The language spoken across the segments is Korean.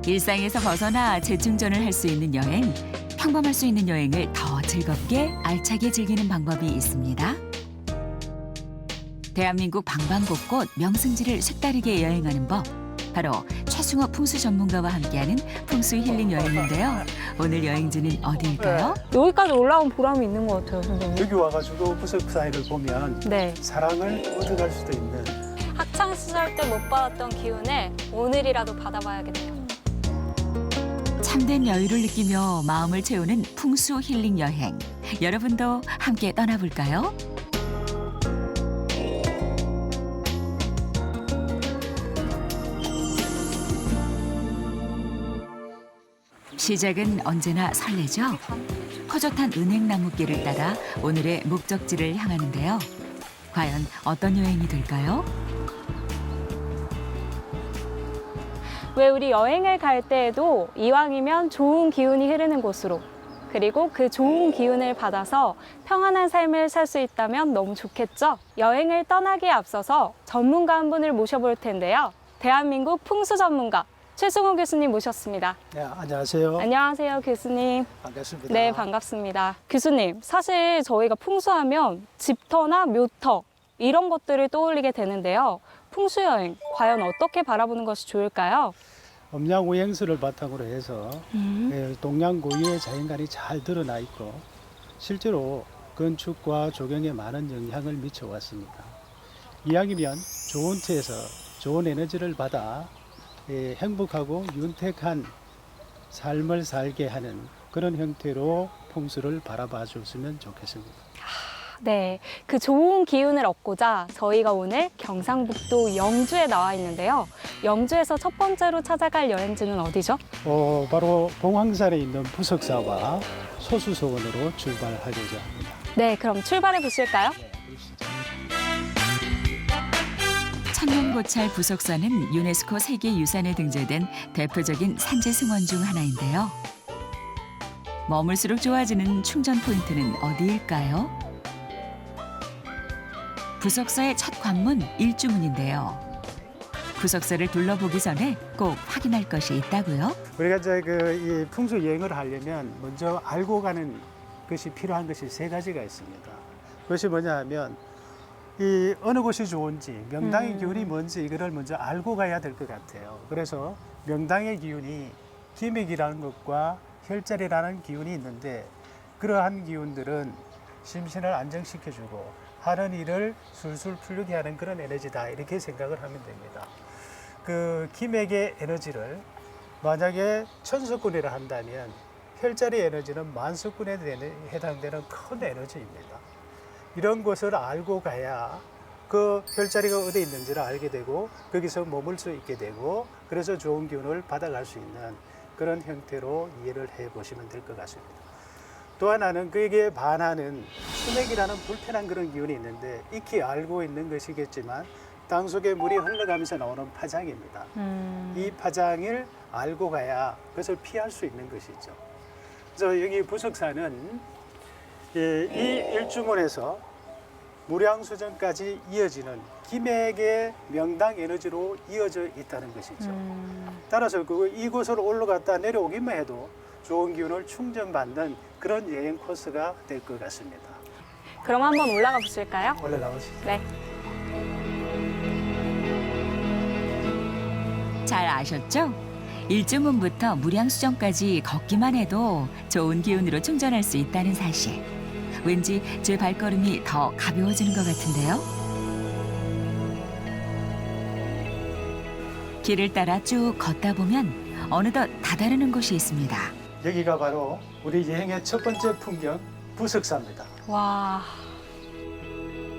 일상에서 벗어나 재충전을 할 수 있는 여행, 평범할 수 있는 여행을 더 즐겁게 알차게 즐기는 방법이 있습니다. 대한민국 방방곳곳 명승지를 색다르게 여행하는 법. 바로 최승호 풍수 전문가와 함께하는 풍수 힐링 여행인데요. 오늘 여행지는 어디일까요? 여기까지 올라온 보람이 있는 것 같아요, 선생님. 여기 와가지고 부석 사이를 보면 네. 사랑을 얻어갈 수도 있는 학창 시절 때 못 받았던 기운을 오늘이라도 받아봐야겠네요. 참된 여유를 느끼며 마음을 채우는 풍수 힐링 여행. 여러분도 함께 떠나볼까요? 시작은 언제나 설레죠. 허젓한 은행나무길을 따라 오늘의 목적지를 향하는데요. 과연 어떤 여행이 될까요? 왜 우리 여행을 갈 때에도 이왕이면 좋은 기운이 흐르는 곳으로, 그리고 그 좋은 기운을 받아서 평안한 삶을 살 수 있다면 너무 좋겠죠? 여행을 떠나기에 앞서서 전문가 한 분을 모셔볼 텐데요. 대한민국 풍수 전문가 최승호 교수님 모셨습니다. 네, 안녕하세요. 안녕하세요, 교수님. 반갑습니다. 네, 반갑습니다. 교수님, 사실 저희가 풍수하면 집터나 묘터 이런 것들을 떠올리게 되는데요. 풍수 여행, 과연 어떻게 바라보는 것이 좋을까요? 음양오행수를 바탕으로 해서 동양 고유의 자연관이 잘 드러나 있고 실제로 건축과 조경에 많은 영향을 미쳐왔습니다. 이왕이면 좋은 터에서 좋은 에너지를 받아 행복하고 윤택한 삶을 살게 하는 그런 형태로 풍수를 바라봐 줬으면 좋겠습니다. 네, 그 좋은 기운을 얻고자 저희가 오늘 경상북도 영주에 나와 있는데요. 영주에서 첫 번째로 찾아갈 여행지는 어디죠? 바로 봉황산에 있는 부석사와 소수서원으로 출발하고자 합니다. 네, 그럼 출발해 보실까요? 천년고찰 부석사는 유네스코 세계유산에 등재된 대표적인 산지승원 중 하나인데요. 머물수록 좋아지는 충전 포인트는 어디일까요? 부석사의 첫 관문 일주문인데요. 부석사를 둘러보기 전에 꼭 확인할 것이 있다고요? 우리가 이제 이 풍수 여행을 하려면 먼저 알고 가는 것이 필요한 것이 세 가지가 있습니다. 그것이 뭐냐 하면 이 어느 곳이 좋은지 명당의 기운이 뭔지 이거를 먼저 알고 가야 될 것 같아요. 그래서 명당의 기운이 기맥이라는 것과 혈자리라는 기운이 있는데 그러한 기운들은 심신을 안정시켜주고 하는 일을 술술 풀리게 하는 그런 에너지다 이렇게 생각을 하면 됩니다. 그 기맥의 에너지를 만약에 천석군이라 한다면 혈자리 에너지는 만석군에 해당되는 큰 에너지입니다. 이런 것을 알고 가야 그 혈자리가 어디 있는지를 알게 되고 거기서 머물 수 있게 되고 그래서 좋은 기운을 받아갈 수 있는 그런 형태로 이해를 해 보시면 될 것 같습니다. 또 하나는 그에게 반하는 수맥이라는 불편한 그런 기운이 있는데 익히 알고 있는 것이겠지만 땅 속에 물이 흘러가면서 나오는 파장입니다. 이 파장을 알고 가야 그것을 피할 수 있는 것이죠. 그래서 여기 부석사는 이 일주문에서 무량수전까지 이어지는 기맥의 명당 에너지로 이어져 있다는 것이죠. 따라서 이곳을 올라갔다 내려오기만 해도 좋은 기운을 충전받는 그런 여행 코스가 될 것 같습니다. 그럼 한번 올라가 보실까요? 올라가 보시죠. 네. 잘 아셨죠? 일주문부터 무량수정까지 걷기만 해도 좋은 기운으로 충전할 수 있다는 사실. 왠지 제 발걸음이 더 가벼워지는 것 같은데요. 길을 따라 쭉 걷다 보면 어느덧 다다르는 곳이 있습니다. 여기가 바로 우리 여행의 첫 번째 풍경 부석사입니다. 와,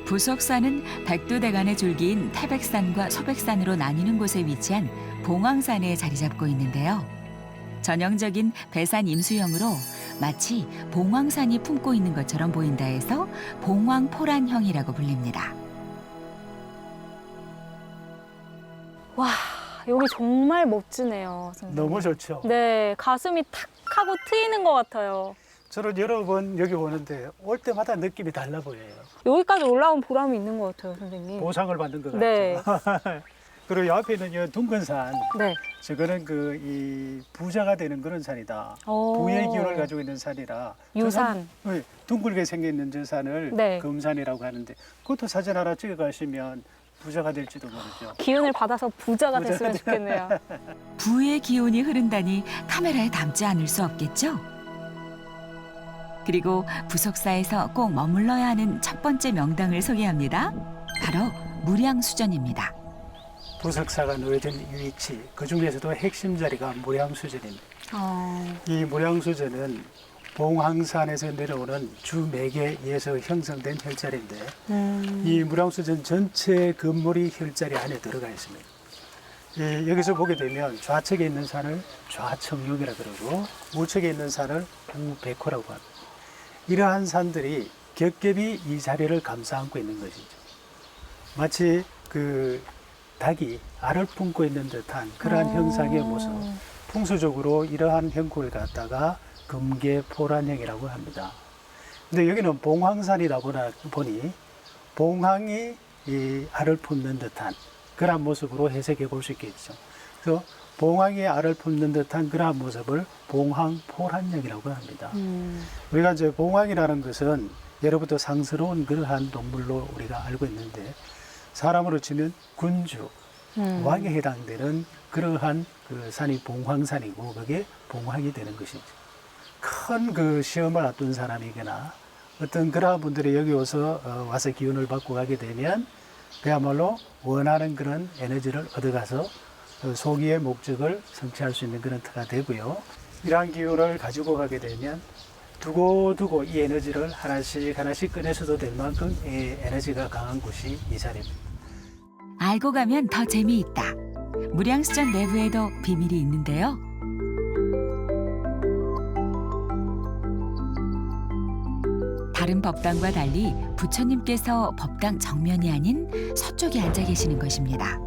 부석사는 백두대간의 줄기인 태백산과 소백산으로 나뉘는 곳에 위치한 봉황산에 자리 잡고 있는데요. 전형적인 배산 임수형으로 마치 봉황산이 품고 있는 것처럼 보인다 해서 봉황포란형이라고 불립니다. 와, 여기 정말 멋지네요, 선생님. 너무 좋죠. 네, 가슴이 탁 하고 트이는 것 같아요. 저는 여러 번 여기 오는데 올 때마다 느낌이 달라 보여요. 여기까지 올라온 보람이 있는 것 같아요, 선생님. 보상을 받는 것 같죠. 네. 그리고 요 앞에 있는 이 둥근 산, 네. 저거는 그 이 부자가 되는 그런 산이다. 오. 부의 기운을 가지고 있는 산이라. 유산. 네, 둥글게 생겼는 저 산을 네. 금산이라고 하는데 그것도 사진 하나 찍어 가시면 부자가 될지도 모르죠. 기운을 받아서 부자가 됐으면 좋겠네요. 부의 기운이 흐른다니 카메라에 담지 않을 수 없겠죠? 그리고 부석사에서 꼭 머물러야 하는 첫 번째 명당을 소개합니다. 바로 무량수전입니다. 부석사가 놓여진 위치, 그 중에서도 핵심 자리가 무량수전입니다. 어. 이 무량수전은 봉황산에서 내려오는 주 매개에서 형성된 혈자리인데 이 무량수전 전체 건물이 혈자리 안에 들어가 있습니다. 여기서 보게 되면 좌측에 있는 산을 좌청룡이라 그러고 우측에 있는 산을 우백호라고 합니다. 이러한 산들이 겹겹이 이 자리를 감싸 안고 있는 것이죠. 마치 그 닭이 알을 품고 있는 듯한 그러한 형상의 모습. 풍수적으로 이러한 형국을 갖다가 금계포란형이라고 합니다. 근데 여기는 봉황산이다 보니 봉황이 이 알을 품는 듯한 그러한 모습으로 해석해 볼 수 있겠죠. 그래서 봉황이 알을 품는 듯한 그러한 모습을 봉황포란형이라고 합니다. 우리가 이제 봉황이라는 것은 예로부터 상스러운 그러한 동물로 우리가 알고 있는데 사람으로 치면 군주, 왕에 해당되는 그러한 그 산이 봉황산이고 그게 봉황이 되는 것이죠. 큰 그 시험을 앞둔 사람이거나 어떤 그러한 분들이 여기 와서 기운을 받고 가게 되면 그야말로 원하는 그런 에너지를 얻어가서 소기의 목적을 성취할 수 있는 그런 터가 되고요. 이러한 기운을 가지고 가게 되면 두고두고 이 에너지를 하나씩 꺼내서도 될 만큼 이 에너지가 강한 곳이 이 자리입니다. 알고 가면 더 재미있다. 무량수전 내부에도 비밀이 있는데요. 다른 법당과 달리 부처님께서 법당 정면이 아닌 서쪽에 앉아 계시는 것입니다.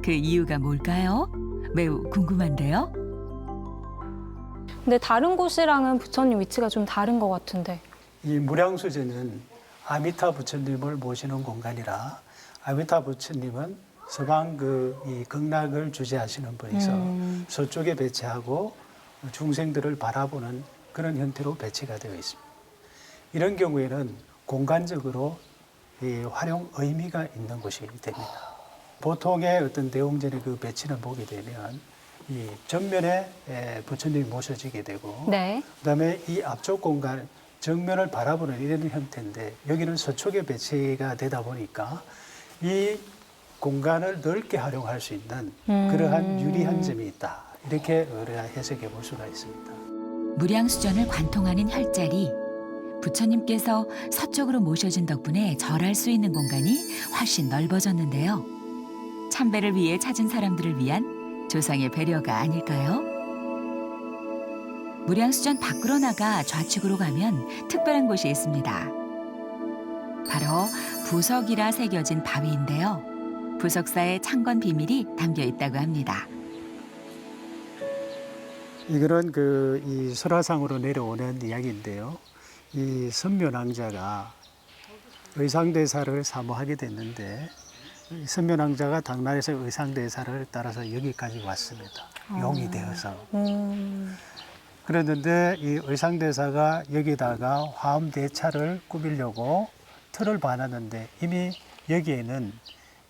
그 이유가 뭘까요? 매우 궁금한데요. 근데 다른 곳이랑은 부처님 위치가 좀 다른 것 같은데. 이 무량수전은 아미타 부처님을 모시는 공간이라 아미타 부처님은 서방 이 극락을 주재하시는 분이서 서쪽에 배치하고 중생들을 바라보는 그런 형태로 배치가 되어 있습니다. 이런 경우에는 공간적으로 이 활용 의미가 있는 곳이 됩니다. 보통의 어떤 대웅전의 그 배치는 보게 되면 이 전면에 부처님이 모셔지게 되고 네. 그다음에 이 앞쪽 공간 정면을 바라보는 이런 형태인데 여기는 서쪽에 배치가 되다 보니까 이 공간을 넓게 활용할 수 있는 그러한 유리한 점이 있다. 이렇게 우리가 해석해 볼 수가 있습니다. 무량수전을 관통하는 혈자리. 부처님께서 서쪽으로 모셔진 덕분에 절할 수 있는 공간이 훨씬 넓어졌는데요. 참배를 위해 찾은 사람들을 위한 조상의 배려가 아닐까요? 무량수전 밖으로 나가 좌측으로 가면 특별한 곳이 있습니다. 바로 부석이라 새겨진 바위인데요. 부석사의 창건 비밀이 담겨 있다고 합니다. 이거는 이 설화상으로 내려오는 이야기인데요. 이 선묘낭자가 의상대사를 사모하게 됐는데 이 선묘낭자가 당나라에서 의상대사를 따라서 여기까지 왔습니다. 용이 되어서. 그랬는데 이 의상대사가 여기다가 화엄대차를 꾸미려고 틀을 봐놨는데 이미 여기에는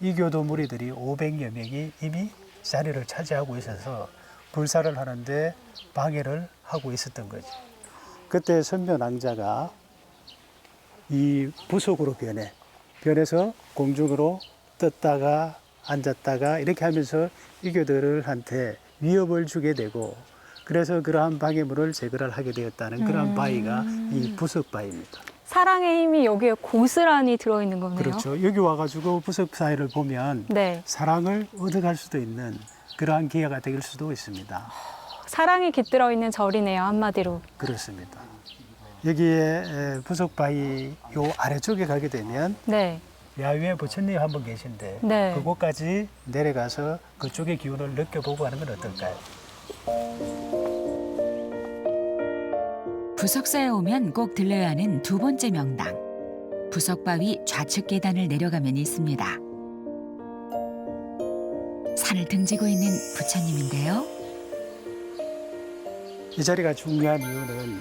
이교도 무리들이 500여 명이 이미 자리를 차지하고 있어서 불사를 하는데 방해를 하고 있었던 거죠. 그때 선묘낭자가 이 부속으로 변해서 공중으로 떴다가 앉았다가 이렇게 하면서 이교들한테 위협을 주게 되고 그래서 그러한 방해물을 제거를 하게 되었다는 그러한 바위가 이 부석바위입니다. 사랑의 힘이 여기에 고스란히 들어있는 거네요. 그렇죠. 여기 와가지고 부석 사이를 보면 네. 사랑을 얻어갈 수도 있는 그러한 기회가 될 수도 있습니다. 사랑이 깃들어 있는 절이네요, 한마디로. 그렇습니다. 여기에 부석바위 요 아래쪽에 가게 되면 네. 야외에 부처님 한 분 계신데 네. 그곳까지 내려가서 그쪽의 기운을 느껴보고 하는 건 어떨까요? 부석사에 오면 꼭 들러야 하는 두 번째 명당. 부석바위 좌측 계단을 내려가면 있습니다. 등지고 있는 부처님인데요. 이 자리가 중요한 이유는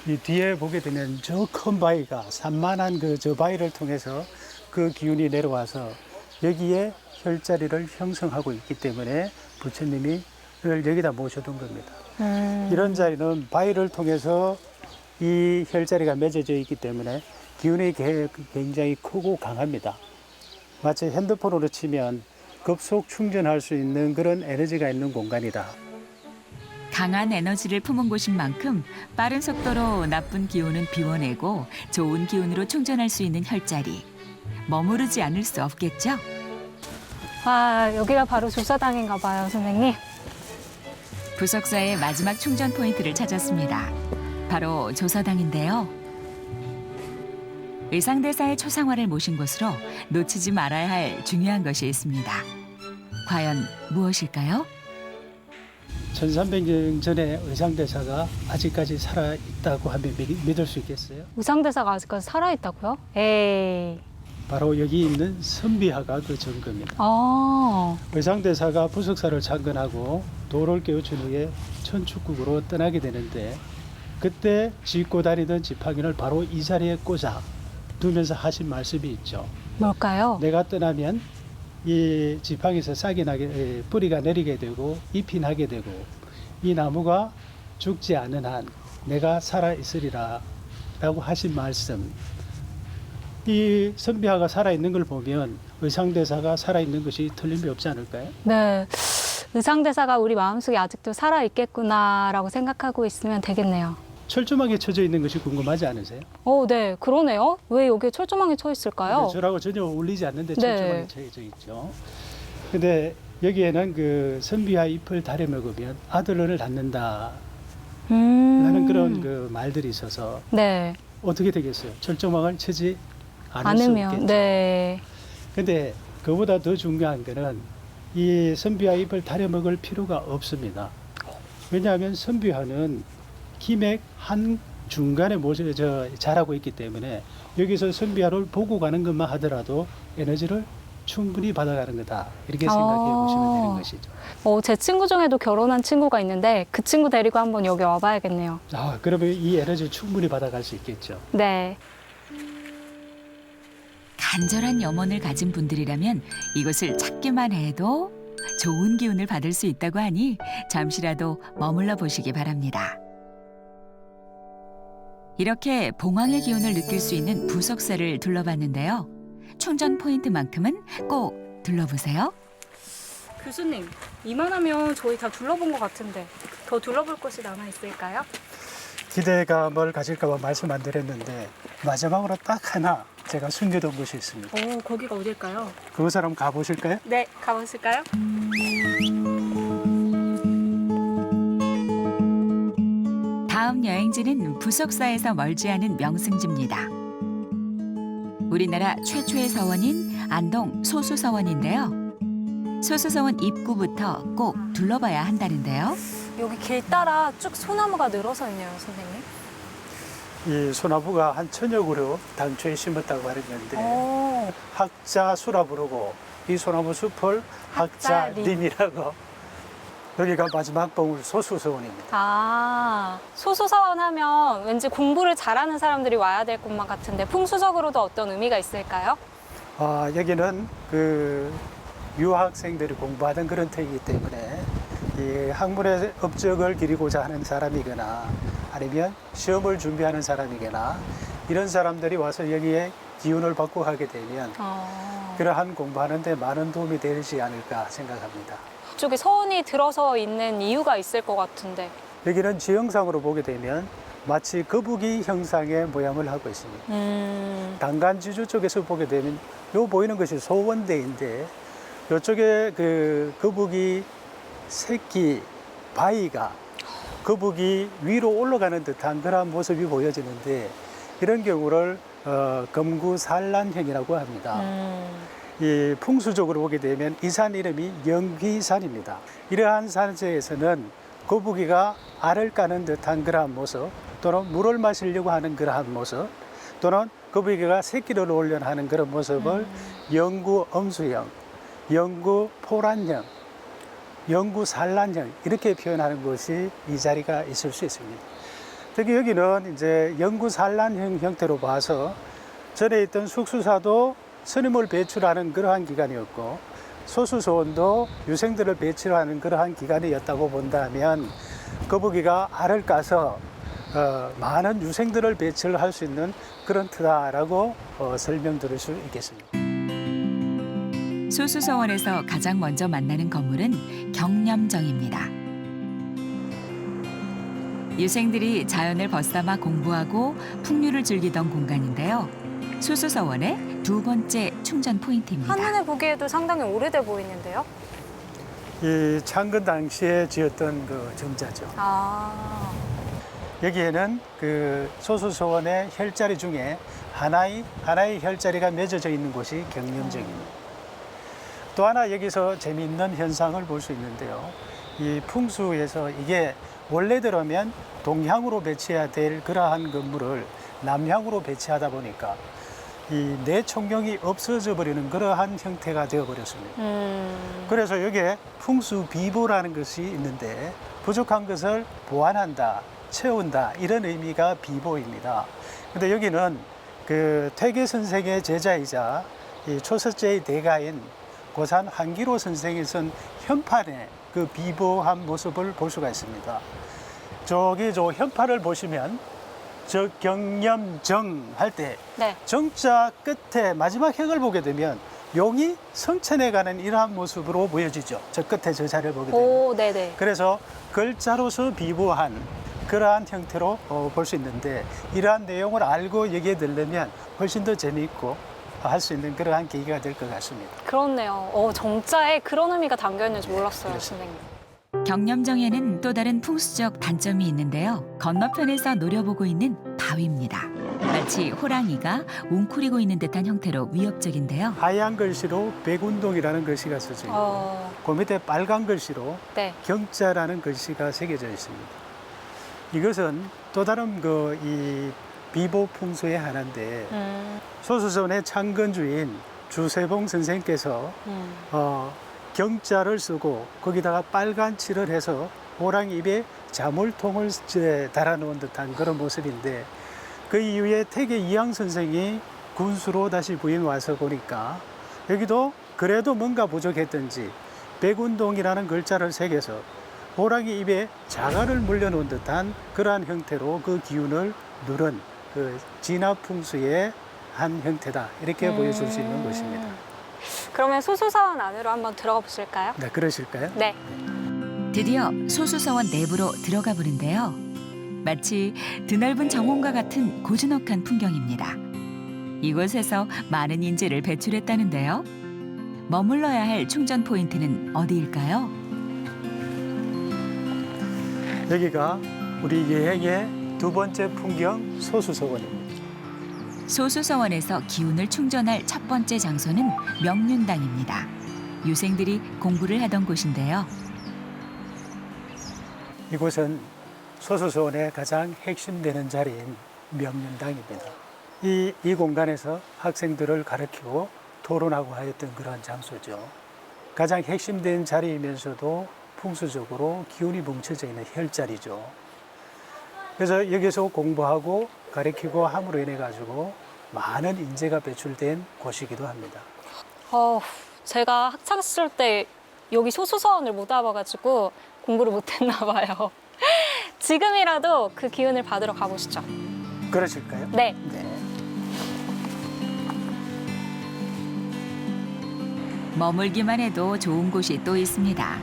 이 뒤에 보게 되면 저 큰 바위가 산만한 저 바위를 통해서 그 기운이 내려와서 여기에 혈자리를 형성하고 있기 때문에 부처님이 를 여기다 모셔둔 겁니다. 이런 자리는 바위를 통해서 이 혈자리가 맺어져 있기 때문에 기운이 굉장히 크고 강합니다. 마치 핸드폰으로 치면 급속 충전할 수 있는 그런 에너지가 있는 공간이다. 강한 에너지를 품은 곳인 만큼 빠른 속도로 나쁜 기운은 비워내고 좋은 기운으로 충전할 수 있는 혈자리. 머무르지 않을 수 없겠죠? 와, 여기가 바로 조사당인가 봐요, 선생님. 부석사의 마지막 충전 포인트를 찾았습니다. 바로 조사당인데요. 의상대사의 초상화를 모신 곳으로 놓치지 말아야 할 중요한 것이 있습니다. 과연 무엇일까요? 1300년 전에 의상대사가 아직까지 살아있다고 하면 믿을 수 있겠어요? 의상대사가 아직까지 살아있다고요? 에이. 바로 여기 있는 선비화가 그 증거입니다. 아. 의상대사가 부석사를 창건하고 도를 깨우친 후에 천축국으로 떠나게 되는데 그때 짚고 다니던 지팡이를 바로 이 자리에 꽂아 두면서 하신 말씀이 있죠. 뭘까요? 내가 떠나면 이 지팡이에서 싹이 나게 뿌리가 내리게 되고 잎이 나게 되고 이 나무가 죽지 않는 한 내가 살아 있으리라 라고 하신 말씀. 이 선비화가 살아있는 걸 보면 의상대사가 살아있는 것이 틀림이 없지 않을까요? 네. 의상대사가 우리 마음속에 아직도 살아있겠구나라고 생각하고 있으면 되겠네요. 철조망에 쳐져 있는 것이 궁금하지 않으세요? 네. 그러네요. 왜 여기에 철조망이 쳐 있을까요? 저라고 전혀 어울리지 않는데 네. 철조망에 쳐져 있죠. 근데 여기에는 그 선비화 잎을 다려 먹으면 아들을 낳는다 라는 그런 그 말들이 있어서 네. 어떻게 되겠어요? 철조망을 치지 않을 수 않으면, 없겠죠. 네. 근데 그보다 더 중요한 거는 이 선비화 잎을 다려 먹을 필요가 없습니다. 왜냐하면 선비화는 기맥 한 중간에 자라고 있기 때문에 여기서 선비화를 보고 가는 것만 하더라도 에너지를 충분히 받아가는 거다. 이렇게 생각해 보시면 되는 것이죠. 제 친구 중에도 결혼한 친구가 있는데 그 친구 데리고 한번 여기 와봐야겠네요. 그러면 이 에너지를 충분히 받아갈 수 있겠죠. 네. 간절한 염원을 가진 분들이라면 이곳을 찾기만 해도 좋은 기운을 받을 수 있다고 하니 잠시라도 머물러 보시기 바랍니다. 이렇게 봉황의 기운을 느낄 수 있는 부석사를 둘러봤는데요. 충전 포인트만큼은 꼭 둘러보세요. 교수님, 이만하면 저희 다 둘러본 것 같은데 더 둘러볼 곳이 남아 있을까요? 기대감을 가질까 봐 말씀 안 드렸는데 마지막으로 딱 하나 제가 숨겨둔 곳이 있습니다. 거기가 어딜까요? 그곳을 한번 가보실까요? 네, 가보실까요? 다음 여행지는 부석사에서 멀지 않은 명승지입니다. 우리나라 최초의 서원인 안동 소수서원인데요. 소수서원 입구부터 꼭 둘러봐야 한다는데요. 여기 길 따라 쭉 소나무가 늘어서 있네요, 선생님. 이 소나무가 한 1000여 그루 당초에 심었다고 하는데 학자수라 부르고 이 소나무 숲을 학자림이라고. 여기가 마지막 봉우리 소수서원입니다. 소수서원 하면 왠지 공부를 잘하는 사람들이 와야 될 곳만 같은데 풍수적으로도 어떤 의미가 있을까요? 여기는 그 유학생들이 공부하던 그런 터이기 때문에 이 학문의 업적을 기리고자 하는 사람이거나 아니면 시험을 준비하는 사람이거나 이런 사람들이 와서 여기에 기운을 받고 하게 되면 그러한 공부하는 데 많은 도움이 되지 않을까 생각합니다. 이쪽에 서원이 들어서 있는 이유가 있을 것 같은데. 여기는 지형상으로 보게 되면 마치 거북이 형상의 모양을 하고 있습니다. 단간지주 쪽에서 보게 되면 요 보이는 것이 소원대인데 이쪽에 그 거북이 새끼 바위가 거북이 위로 올라가는 듯한 그런 모습이 보여지는데 이런 경우를 금구산란형이라고 합니다. 이 풍수적으로 보게 되면 이 산 이름이 영귀산입니다. 이러한 산지에서는 거북이가 알을 까는 듯한 그러한 모습 또는 물을 마시려고 하는 그러한 모습 또는 거북이가 새끼를 올려는 하는 그런 모습을 영구 엄수형, 영구 포란형 영구산란형 이렇게 표현하는 것이 이 자리가 있을 수 있습니다. 특히 여기는 이제 영구산란형 형태로 봐서 전에 있던 숙수사도 스님을 배출하는 그러한 기관이었고 소수소원도 유생들을 배출하는 그러한 기관이었다고 본다면 거북이가 알을 까서 많은 유생들을 배출할 수 있는 그런 터다라고 설명드릴 수 있겠습니다. 소수서원에서 가장 먼저 만나는 건물은 경념정입니다. 유생들이 자연을 벗삼아 공부하고 풍류를 즐기던 공간인데요. 소수서원의 두 번째 충전 포인트입니다. 한눈에 보기에도 상당히 오래돼 보이는데요. 이 창건 당시에 지었던 그 정자죠. 아, 여기에는 그 소수서원의 혈자리 중에 하나의 혈자리가 맺어져 있는 곳이 경념정입니다. 또 하나 여기서 재미있는 현상을 볼 수 있는데요. 이 풍수에서 이게 원래대로면 동향으로 배치해야 될 그러한 건물을 남향으로 배치하다 보니까 이 내총경이 없어져 버리는 그러한 형태가 되어 버렸습니다. 그래서 여기에 풍수 비보라는 것이 있는데 부족한 것을 보완한다, 채운다 이런 의미가 비보입니다. 근데 여기는 그 퇴계 선생의 제자이자 이 초서제의 대가인 고산 한기로 선생이 쓴 현판의 그 비보한 모습을 볼 수가 있습니다. 저기 저 현판을 보시면 저 경념정 할 때 네. 정자 끝에 마지막 획을 보게 되면 용이 성천에 가는 이러한 모습으로 보여지죠. 저 끝에 저 자리를 보게 되면. 오, 네네. 그래서 글자로서 비보한 그러한 형태로 볼 수 있는데 이러한 내용을 알고 얘기해 들려면 훨씬 더 재미있고 할 수 있는 그러한 계기가 될 것 같습니다. 그렇네요. 정자에 그런 의미가 담겨 있는지 몰랐어요, 그렇죠. 선생님. 경념정에는 또 다른 풍수적 단점이 있는데요. 건너편에서 노려보고 있는 바위입니다. 마치 호랑이가 웅크리고 있는 듯한 형태로 위협적인데요. 하얀 글씨로 백운동이라는 글씨가 써져 있고 그 밑에 빨간 글씨로 네. 경자라는 글씨가 새겨져 있습니다. 이것은 또 다른 이 비보 풍수의 하나인데 소수선의 창건주인 주세봉 선생께서 경자를 쓰고 거기다가 빨간 칠을 해서 호랑이 입에 자물통을 달아놓은 듯한 그런 모습인데 그 이후에 태계 이양 선생이 군수로 다시 부임 와서 보니까 여기도 그래도 뭔가 부족했던지 백운동이라는 글자를 새겨서 호랑이 입에 자갈을 물려놓은 듯한 그러한 형태로 그 기운을 누른 그 진화풍수의 한 형태다 이렇게 보여줄 수 있는 것입니다. 그러면 소수사원 안으로 한번 들어가 보실까요? 네, 그러실까요? 네. 드디어 소수서원 내부로 들어가 보는데요. 마치 드넓은 정원과 같은 고즈넉한 풍경입니다. 이곳에서 많은 인재를 배출했다는데요. 머물러야 할 충전 포인트는 어디일까요? 여기가 우리 여행의 두 번째 풍경 소수서원입니다. 소수서원에서 기운을 충전할 첫 번째 장소는 명륜당입니다. 유생들이 공부를 하던 곳인데요. 이곳은 소수서원의 가장 핵심되는 자리인 명륜당입니다. 이 공간에서 학생들을 가르치고 토론하고 하였던 그런 장소죠. 가장 핵심된 자리이면서도 풍수적으로 기운이 뭉쳐져 있는 혈자리죠. 그래서 여기서 공부하고 가르치고 함으로 인해 가지고 많은 인재가 배출된 곳이기도 합니다. 제가 학창 시절 때 여기 소수서원을 못 와봐가지고 공부를 못했나 봐요. 지금이라도 그 기운을 받으러 가보시죠. 그러실까요? 네. 머물기만 해도 좋은 곳이 또 있습니다.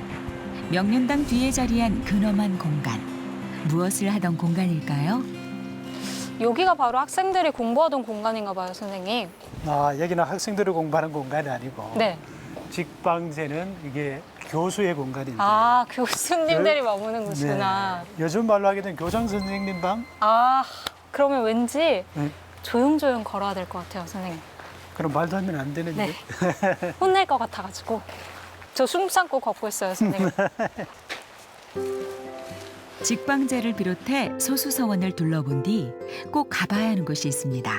명륜당 뒤에 자리한 근엄한 공간. 무엇을 하던 공간일까요? 여기가 바로 학생들이 공부하던 공간인가 봐요, 선생님. 여기는 학생들이 공부하는 공간이 아니고 네. 직방제는 이게 교수의 공간인데 교수님들이 머무는 곳이구나. 요즘 말로 하게 된 교장 선생님 방? 그러면 왠지 네. 조용조용 걸어야 될 것 같아요, 선생님. 그럼 말도 하면 안 되는데. 네. 혼낼 것 같아가지고. 저 숨 참고 걷고 있어요, 선생님. 직방제를 비롯해 소수서원을 둘러본 뒤 꼭 가봐야 하는 곳이 있습니다.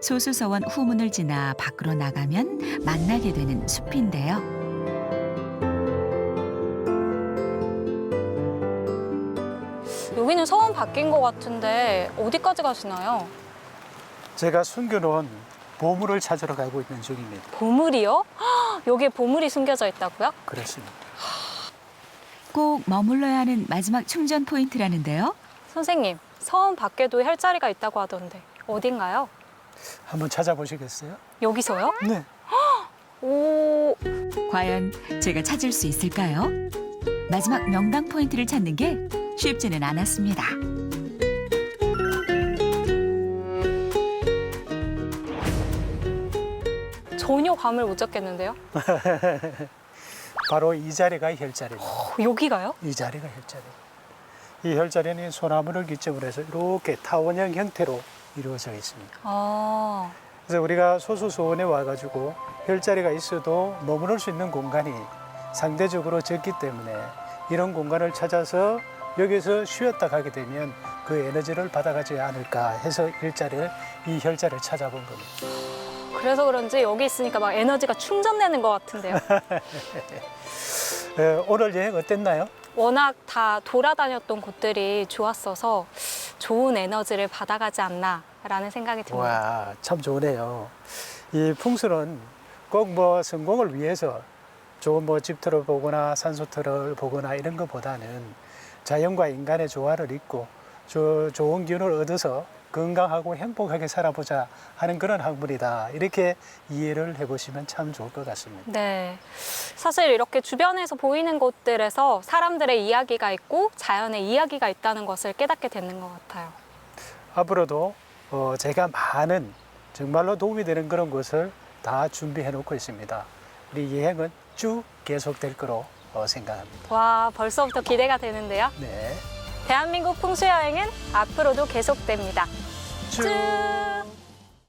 소수서원 후문을 지나 밖으로 나가면 만나게 되는 숲인데요. 여기는 서원 바뀐 것 같은데 어디까지 가시나요? 제가 숨겨놓은 보물을 찾으러 가고 있는 중입니다. 보물이요? 헉, 여기에 보물이 숨겨져 있다고요? 그렇습니다. 꼭 머물러야 하는 마지막 충전 포인트라는데요. 선생님, 서원 밖에도 혈자리가 있다고 하던데 어딘가요? 한번 찾아보시겠어요? 여기서요? 네. 오, 과연 제가 찾을 수 있을까요? 마지막 명당 포인트를 찾는 게 쉽지는 않았습니다. 전혀 감을 못 잡겠는데요? 바로 이 자리가 혈자리입니다. 여기가요? 이 자리가 혈자리. 이 혈자리는 소나무를 기점으로 해서 이렇게 타원형 형태로 이루어져 있습니다. 아, 그래서 우리가 소수소원에 와가지고 혈자리가 있어도 머무를 수 있는 공간이 상대적으로 적기 때문에 이런 공간을 찾아서 여기서 쉬었다 가게 되면 그 에너지를 받아가지 않을까 해서 이 혈자리를 찾아본 겁니다. 그래서 그런지 여기 있으니까 막 에너지가 충전되는 것 같은데요. 오늘 여행 어땠나요? 워낙 다 돌아다녔던 곳들이 좋았어서 좋은 에너지를 받아가지 않나라는 생각이 듭니다. 와, 참 좋네요. 이 풍수는 꼭 뭐 성공을 위해서 좋은 뭐 집터를 보거나 산소터를 보거나 이런 것보다는 자연과 인간의 조화를 잇고 좋은 기운을 얻어서 건강하고 행복하게 살아보자 하는 그런 학문이다. 이렇게 이해를 해보시면 참 좋을 것 같습니다. 네. 사실 이렇게 주변에서 보이는 곳들에서 사람들의 이야기가 있고 자연의 이야기가 있다는 것을 깨닫게 되는 것 같아요. 앞으로도 제가 많은 정말로 도움이 되는 그런 것을 다 준비해 놓고 있습니다. 우리 여행은 쭉 계속될 거로 생각합니다. 와, 벌써부터 기대가 되는데요. 네. 대한민국 풍수여행은 앞으로도 계속됩니다. 쭉. 쭉!